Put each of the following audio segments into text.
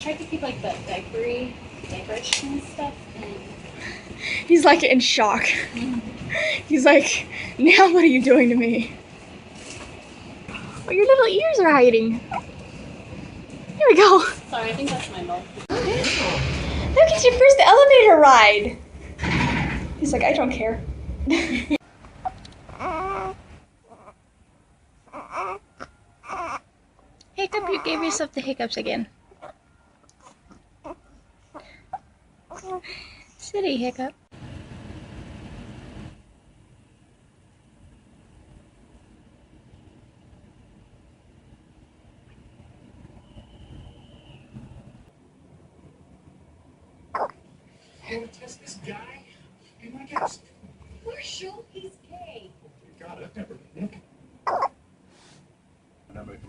Tried to keep like the diaperish kind of stuff. And... He's like in shock. He's like, now what are you doing to me? Oh, your little ears are hiding. Here we go. Sorry, I think that's my milk. Look, it's your first elevator ride. He's like, I don't care. Hiccup, you gave yourself the hiccups again. City Hiccup. You want to test this guy? Be my guest. We're sure he's gay. Oh my God, I've never met him.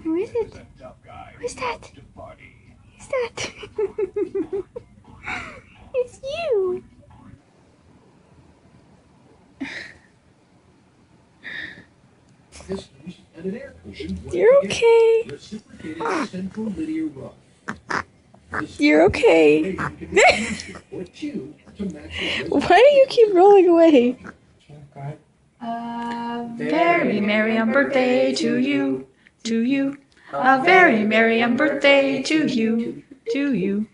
Who is it? Who's that? Who's that? It's you. You're okay. You're okay. Why do you keep rolling away? Very merry birthday to you, to you. A very merry birthday to you, to you.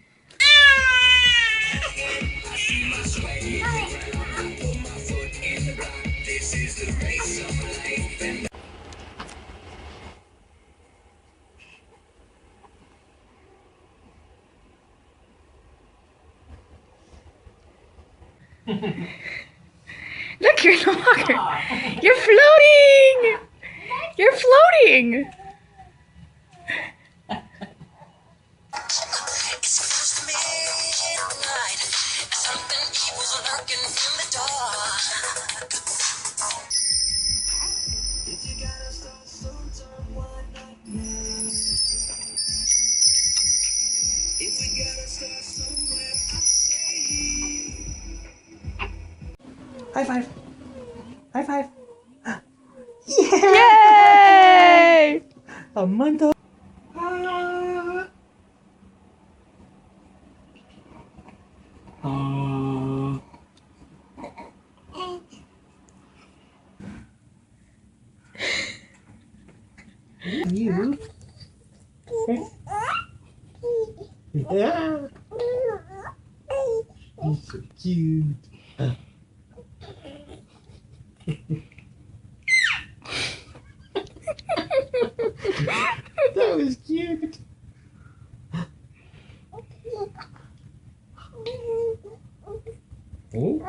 Look, you're in the water. You're floating. You're floating. High five. High five. Yeah! Yay! A month old. You. Yeah. He's so cute. That was cute. Oh.